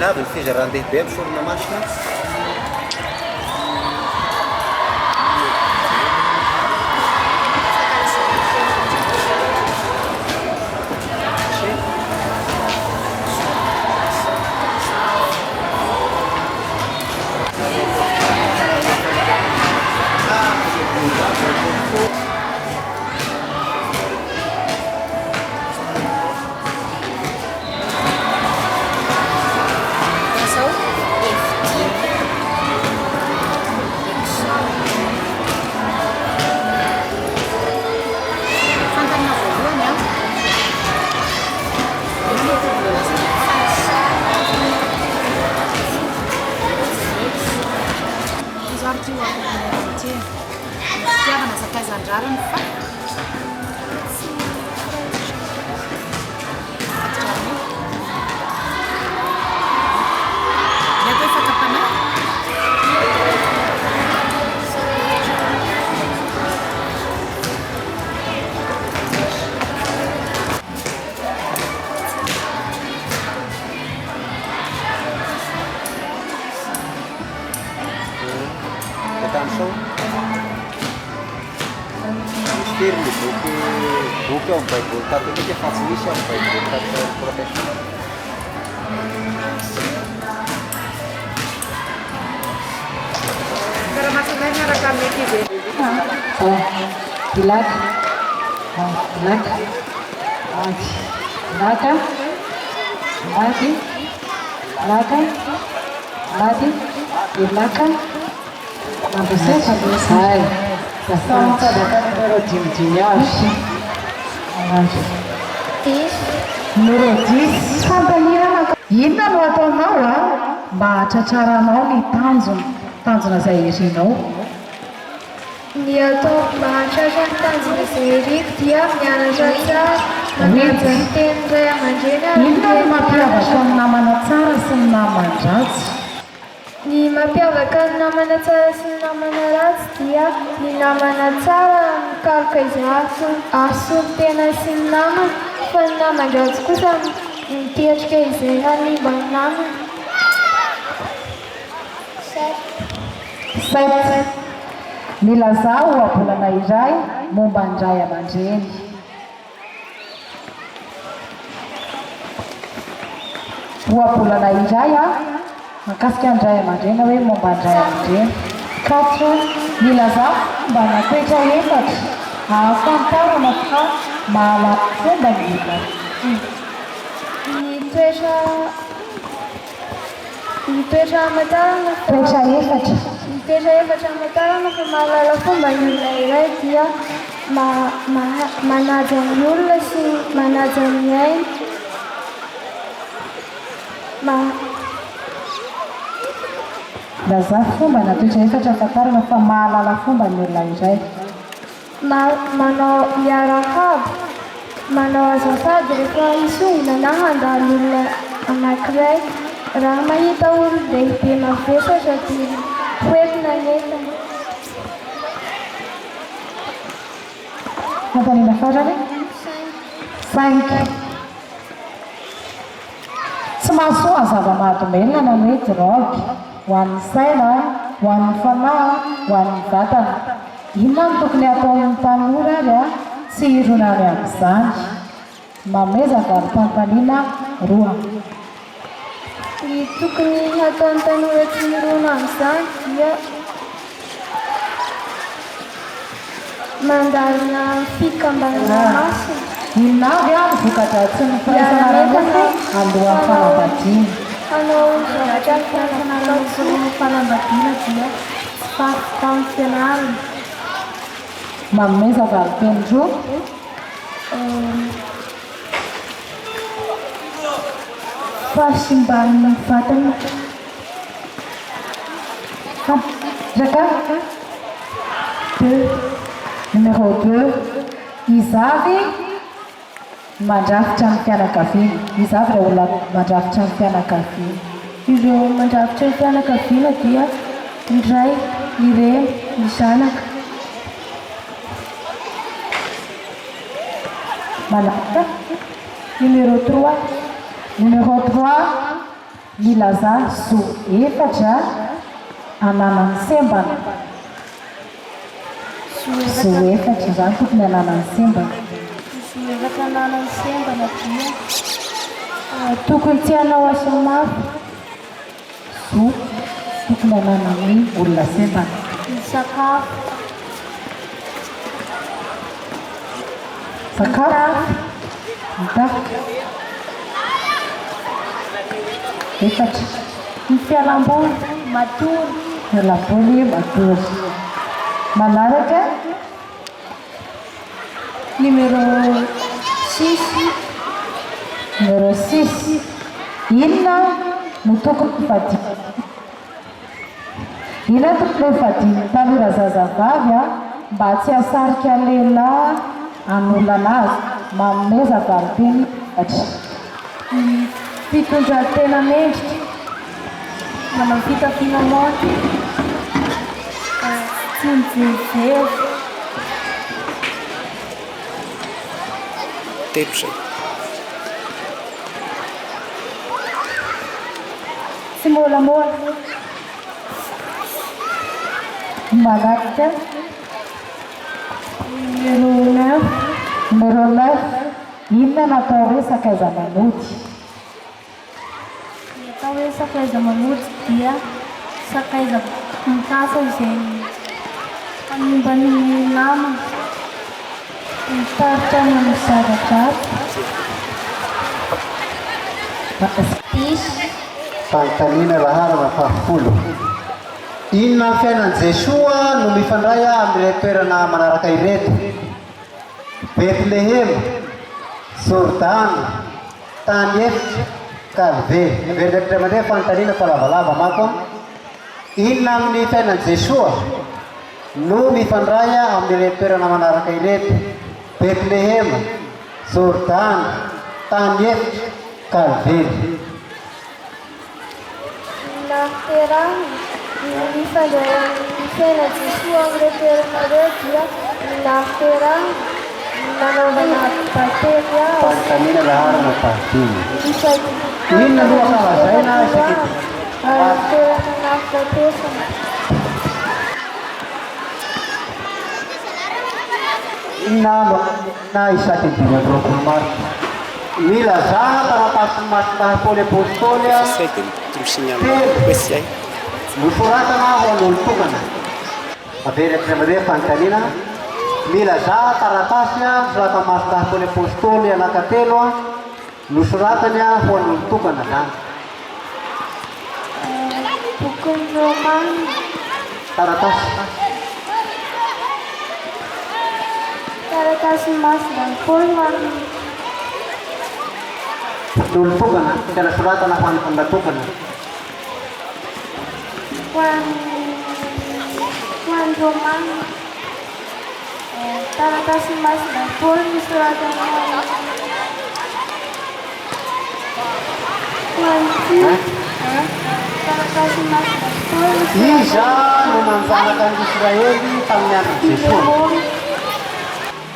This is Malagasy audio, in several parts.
Nada, fiz a render bem, foram na máquina. So, if rarany fa Firme, porque é um pai voltado, tem que facilitar um pai voltado para proteger. Cara maksudnya rekam lagi deh. Dilak, dilak, laka, lagi, laka, lagi, dilaka, mampu selesai. Sasa dapat jim-jimnya Nurotis sampai inona no ataonao a mba hatratraranao ny tanjona izay irinao. Ny atao mba hatratra ny tanjona izay iriko dia mianatra tsara, manaja ny teny ray aman-dreny. Inona no mampiavaka ny namana tsara sy ny namana ratsy? Ny mampiavaka ny namana tsara sy ny namana ratsy dia ny namana tsara mikaroka izay ahasolo tena sy ny namana, fa ny namana ratsy kosa mitetrika izay hanimba ny namana. Sait milazao abolana iray momba ny ray aman-dreny. Ohabolana iray makasika ny ray aman-dreny hoe momba ny ray aman-dreny. 4 milazao mba natoetra efatra ahafantarana fa mahalala fomba ny olona. Ny toetra amantarana Toetra efatra. Ny toetra efatra amantarana fa mahalala fomba ny olona iray dia manaja ny olona sy manaja ny ainy. Lazao fomba na toetra efatra afantarana fa mahalala fomba ny olona iray. Manao miarahaba, manao azafady rehefa misy olona na handalo olona anankiray. Raha mahita olon-dehibe mavesatra dia hoentina ny entana. Mampaniana farany? 5. Tsy mahasoa ny zava-mahadomelina na hoe drogue ho an'ny saina, ho an'ny fanahy, ho an'ny vatana. Inona no tokony ataon'ny tanora ary tsy hironany amin'izany? Mamezaka ny fanontaniana 2. Ny tokony ataon'ny tanora tsy hirona amin'izany dia mandalina fikambanana masina. Inona avy ny vokatra tsy ny firaisan'arandro alohan'ny fanambadiana? Hanao zavatra fianarana sy ny fanambadiana dia tsy fafy tamin'ny fianarana. Mamezaka ny teny 2. Fahasimban'ny vatana. Raka 2. Numéro 2. Izavy mandrafitra ny fianakaviana. Izavy raha olona mandrafitra ny fianakaviana. Ireo mandrafitra ny fianakaviana dia ny ray, ny reny, ny zanaka. Malaka. Numéro 3. Numéro 3. Milaza zo efatra ananan'ny sembana. Zo efatra izany tokony ananan'ny sembana. Zo efatra ananan'ny sembana dia tokony tsy hanao asa mafy. Zo tokony ananan'ny olona sembana. Ny sakafo. Sakafo. Mitafika. Efatra. Ny fialamboly matory. Fialamboly matory. Manaraka Numéro 6. Numéro 6. Inona no tokony hifadiana? Inona tokony hifadian'ny tanora zazavavy mba tsy hasarika lehilahy an'olana azy manomeza valopeny atry fitondran-tena mendrika manao fitafiana moty tsy mijery telo zay tsy môlamôla manatika numéro 9 inona natao hoe sakaiza manody atao hoe sakaiza manody dia sakaiza mikasa izay manimba ny namana mitaritra amin'ny zavatra fanontaniana laharana fahafolo. Inona ny fiainan'i Jesoa no mifandray amin'ilay toerana manaraka ireto: Betlehema, Jordana, tany efitra, Kalve. Veritretra mandray fanontaniana fa lavalava mako. Inona amin'ny fiainan'i Jesoa no mifandray amin'ilay toerana manaraka ireto: Betlehema, Jordana, tany efitra, Kalve. Naterana mifandray amin'ny fiaina Jesoa amin'ilay toerana ireo dia naterana nanaovana bately azy Fanontaniana laharana fahadimy. isaky Inona no akavazaina isaky ary toerana nafatesana inona na isaky dimy amby roapolo marika. Milazana taratasy masina Paoly apôstôly say dia mitomosiny amin'ny hoe tsy hay nosoratana ho an'olo tokana. Averitra amizay fanontaniana. Milazana taratasy misorata masina Paoly apôstôly anankatelo nosoratany ho an'olo tokana zany. bokin'ny Romana Taratasy taratasy masina Paoly n'olo tokana tena soratana ho an'ny mpanala tokana. ho an'ny Romana taratasy masina Paoly misoratana ho an'ny taratasy masina Paoly Iza no nanjanaka ny Israely tamin'ny andron'i Jesoa.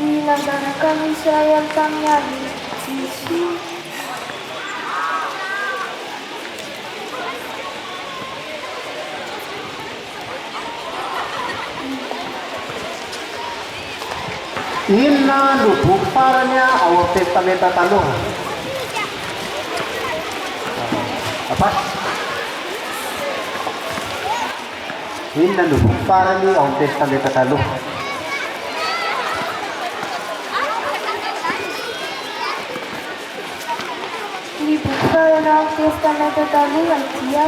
ny nanjanaka ny Israely tamin'ny andron'i Jesoa Inona no boky farany ao amin'ny testamenta taloha? Apasy. Inona no boky farany ao amin'ny testamenta taloha? ny boky farany ao amin'ny testamenta taloha dia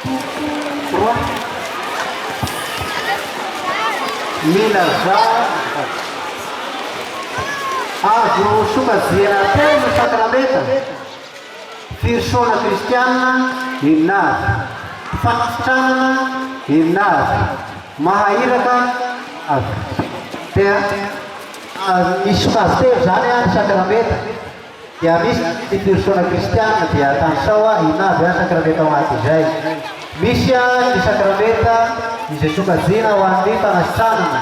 boky Roa. Milazana azo sokajiana teny ny sakramenta firosoana kristianina inona avy, fakitranana inona avy, mahahiraka avy. Dia misy sokajitelo zany ny sakramenta. Dia misy ny firosoana kristianina dia tanisao inona avy sakramenta ao anaty izay. Misy ny sakramenta izay sokajiana ho an'ny fanasitranana,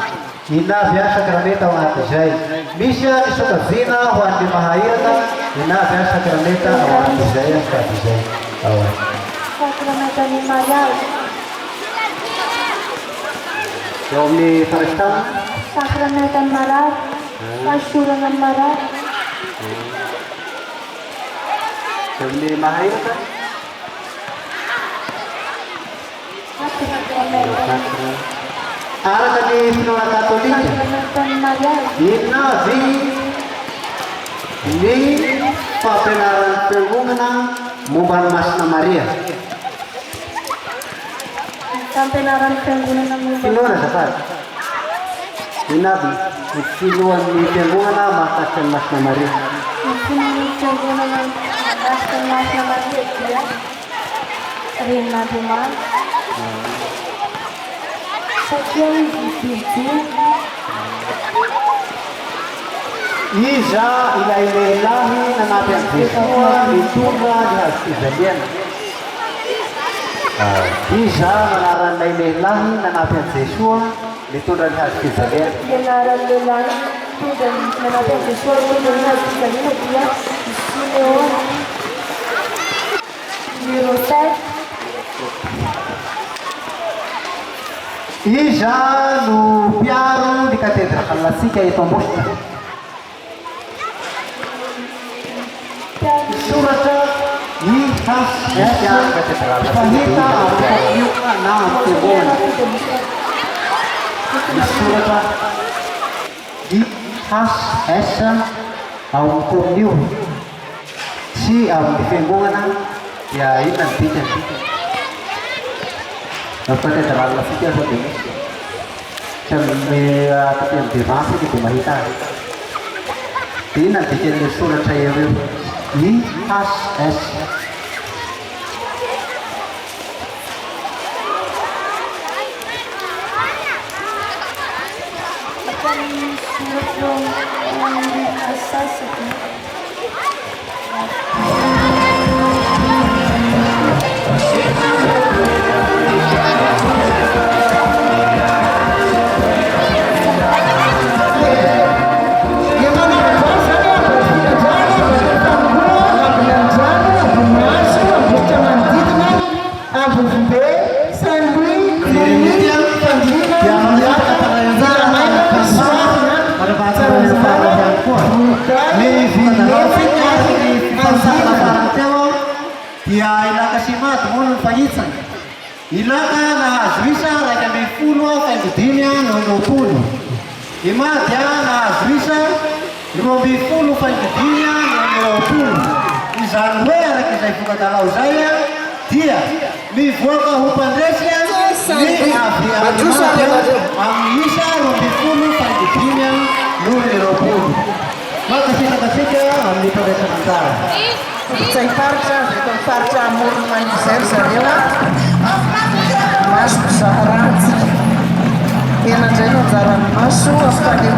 inona avy sakramenta ao anaty izay. Misy ny sokajiana ho an'ny mahahiraka, inona avy sakramenta ao anaty izay sady izay ao anaty. sakramenta ny mariazy Eo amin'ny fanasitranana sakramenta ny marary fahasorana ny marary eo amin'ny mahahiraka araka ny finoana katolika sakramenta ny mariazy inona avy ny fampianaran'ny fiangonana momba ny masina Maria. fampianaran'ny fiangonana momba Finoana zafady. Inona avy ny filohan'ny fiangonana mahakasika ny masina Maria. ny fiangonana mahakasika ny masina Maria dia renin'Andriamanitra Satria izy virjiny. Iza ilay lehilahy nanampy an'i Jesosy mitondra ny hazo-fijaliana. Iza anaran'ilay lehilahy nanampy an'i Jesosy mitondra ny hazo-fijaliana. Ny anaran'ny lehilahy nanampy an'i Jesosy mitondra ny hazo-fijaliana dia Simeona. Numéro 7. Iza no mpiaro ny katedralatsika eto Ambositra. Soratra ny hasika fahita amin'ny na amin'ny fiangonana. Soratra ny HS ao amin'ny kominio sy amin'ny fiangonana dia inona ny dikany. Katedralatsika sao dia misy. Tapi yang devasa itu mahita. Ini nanti jadi surat saya ini HS. Akan surat yang asas itu. Dia ilaka simat mohon pangitsan. Ilaka nahazo isa raika ambin'ny folo faingodimy no 20. Imat dia nahazo isa 20 faingodimy no 20. Izany hoe araka izay vokatalao zay dia mivoaka ho mpandresy ny avy amin'ny isa 20 faingodimy no 20. Makasitakasika amin'ny mpandresana anjara. Saya farca, itu farca monumen Serserela, masuk Saharat, yang jadi jalan masuk sebagai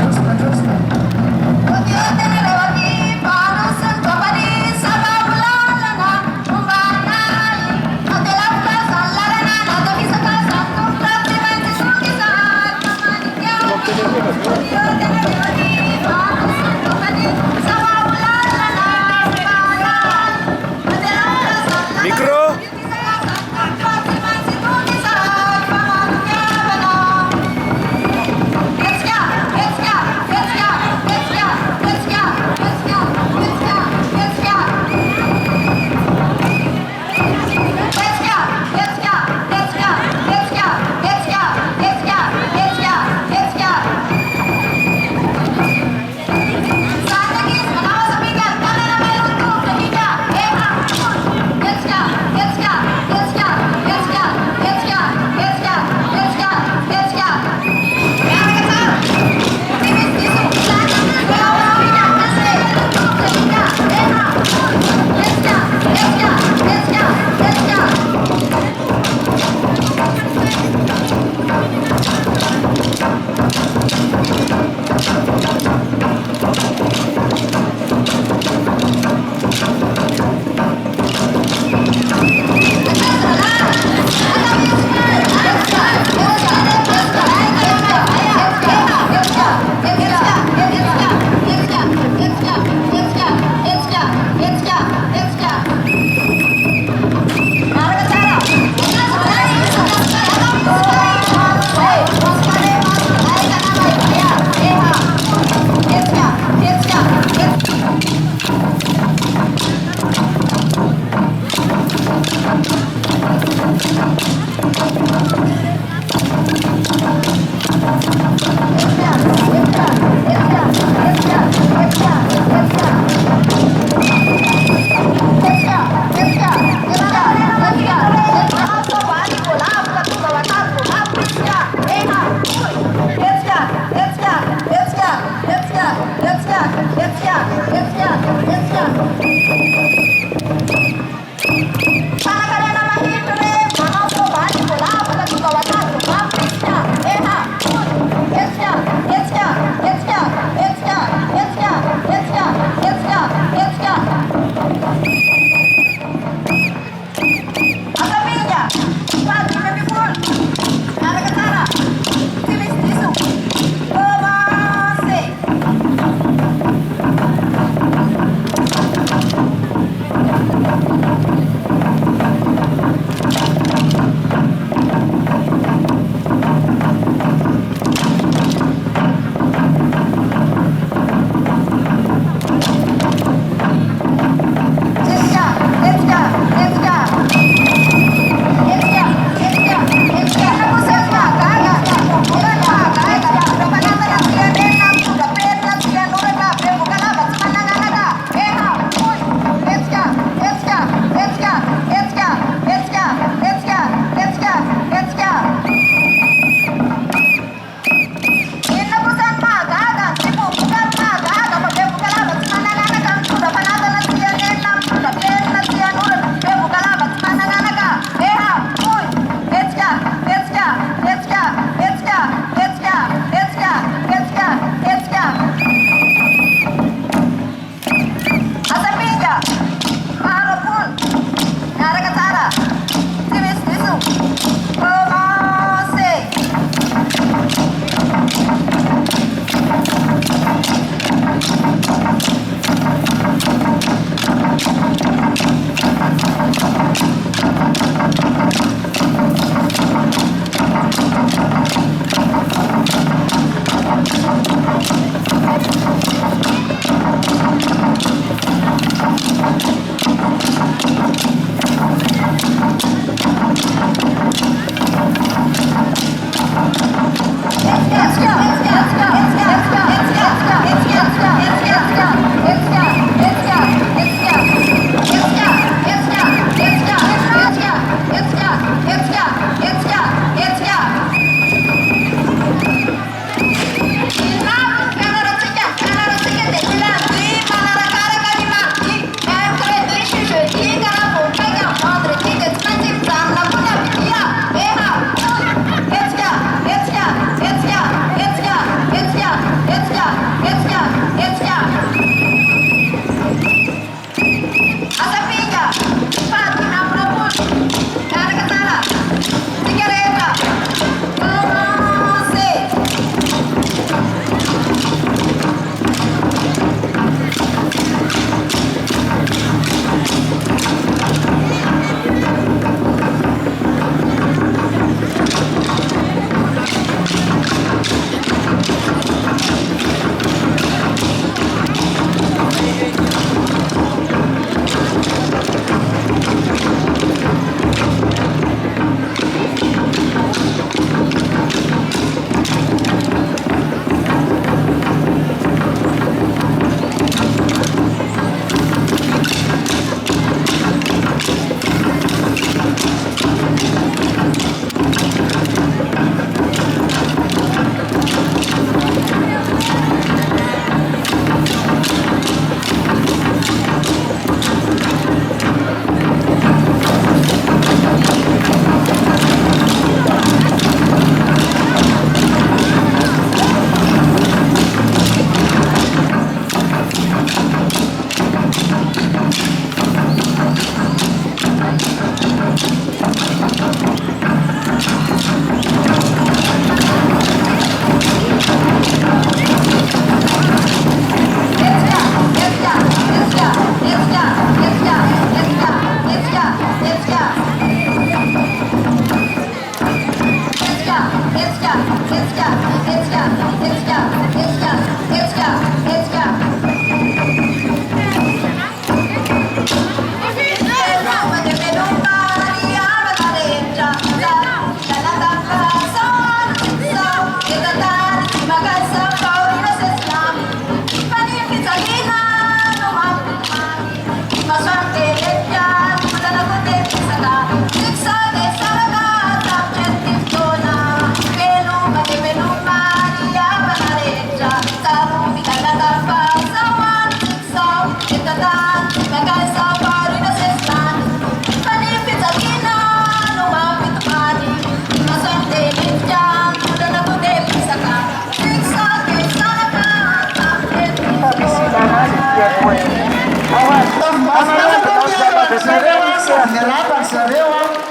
izay miarabany zareo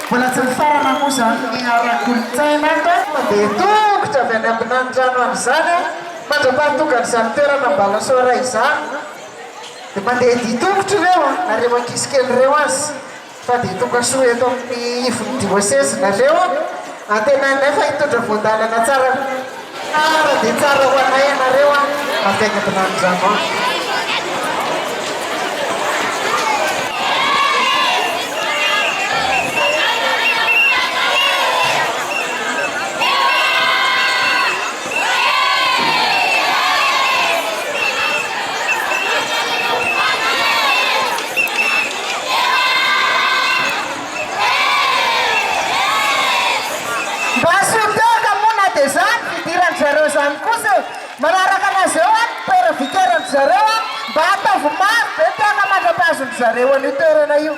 mbola tsy mifarana moa zany ny ara-kolotsaina dia tongotra avy any ambinandrano amin'izany mandra-pahatongany toerana Balasaora izany dia mandeha ditongotra ireo na reo ankizy kely ireo azy fa dia tonga soa eto amin'ny ivony diocèse nareo antena nefa hitondra voandalana tsara dia tsara ho anay ianareo avy any ambinandrano any. Zareo zany kosa manaraka anazy eo toera vikaran'ny zareo mba ataovy maro be tena mandra-pazon'ny zareo an'io toerana io.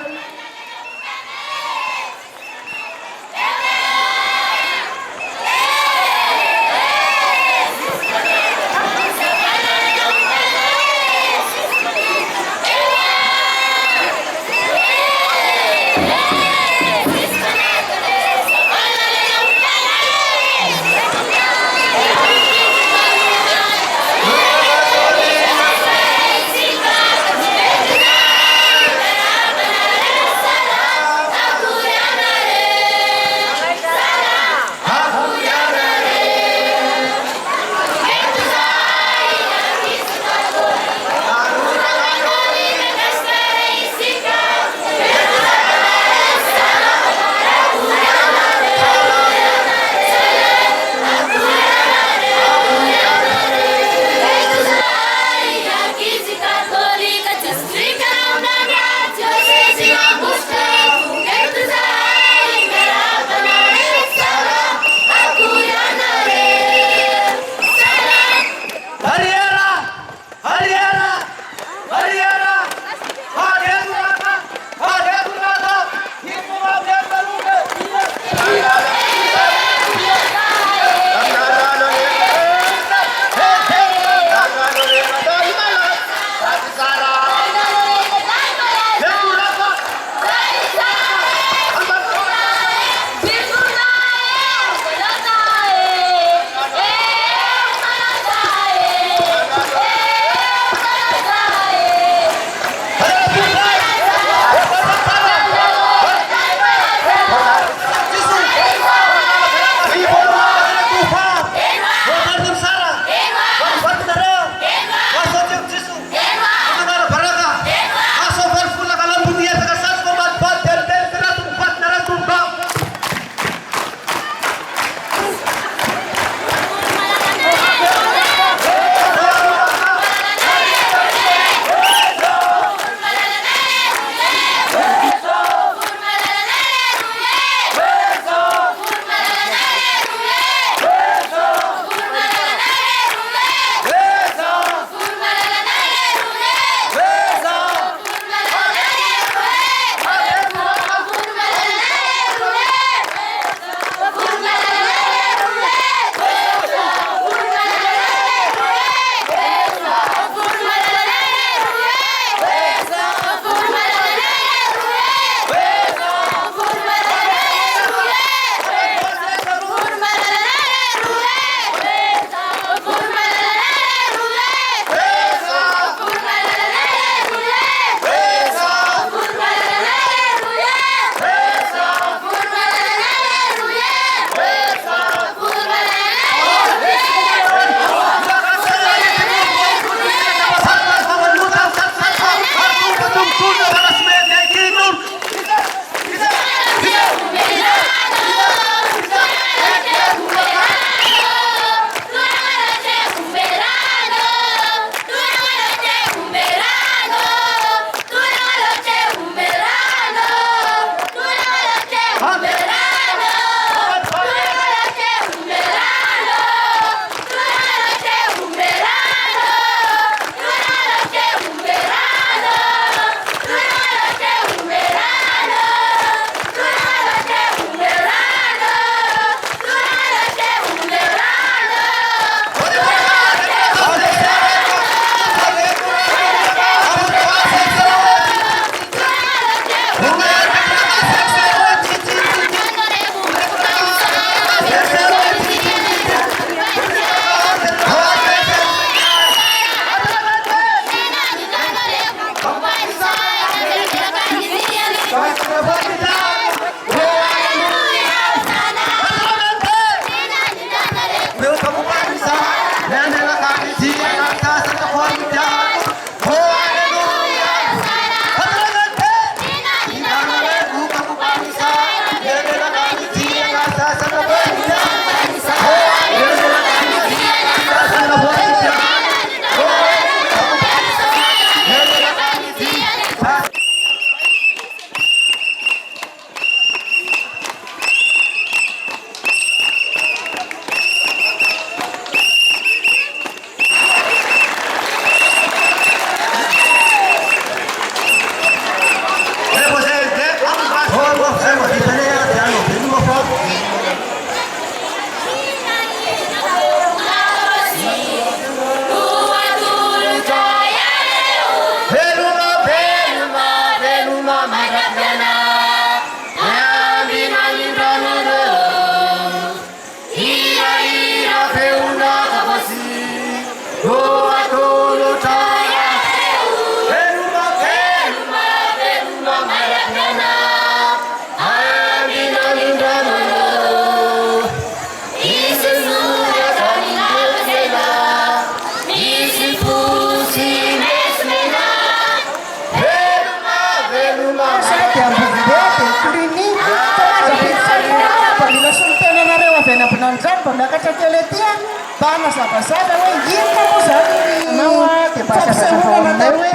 miakatra kely aty a mba hanazavazava hoe inona moa zany nao a dia mba hazavazava aminay hoe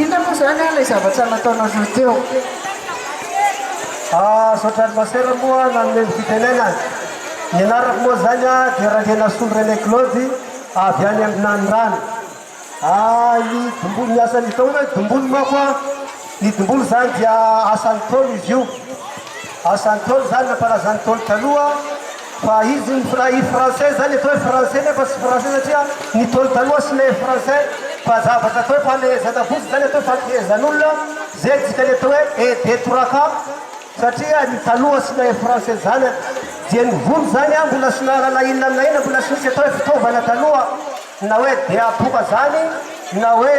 inona moa zany a ilay zavatra nataonao zo teo. Sotrany masera moa nanome fitenena. Ny anarako moa zany a dia Randriana Solo René Claude avy any amin'ny rano. Ny dombolo ny asany tao hoe dombolo mako a, ny dombolo zany dia asan'ny tolo izy io. Asan'ny tolo zany nampalazan'ny tolo taloha fa izy i français zany atao hoe français nefa tsy français satria ny tolo taloha sy le français fa zavatra atao hoe fanomezana vozy zany atao hoe fanomezan'olona zay tsika ny atao hoe aider toraka satria ny taloha sy le français zany dia ny volo zany a mbola sy nalala inona amina ina mbola sy misy atao hoe fitaovana taloha na hoe dia apoka zany na hoe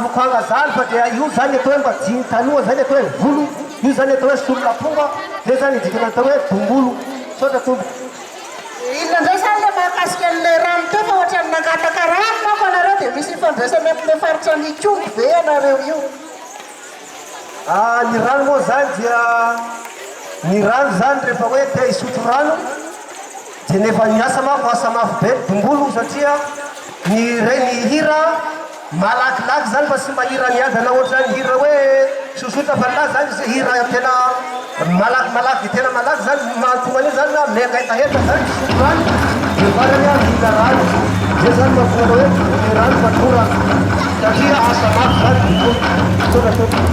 lokanga zany fa dia io zany atao hoe mba diny taloha zany atao hoe volo io zany atao hoe sololaponga zay zany dikana atao hoe tongolo sotra tombo. Inona ndray zany le mahakasika an'ilay rano teo fa ohatrany nangataka rano mako anareo dia misy ifandraisany amin'ilay faritra ny Kongo ve anareo io? Ny rano moa zany dia ny rano zany rehefa hoe te hisotro rano dia nefa miasa mako asa mafy be tongolo satria ny hira malakilaky zany fa sy mahira miadana ohatrany hira hoe sosotra fa la zany zay hira tena malaky tena malaky zany mahatonga an'io zany na miakaetaheta zany sotro rano dia farany a mihina rano zay zany mahatonga hoe ny rano matora satria asa mafy zany tongolo.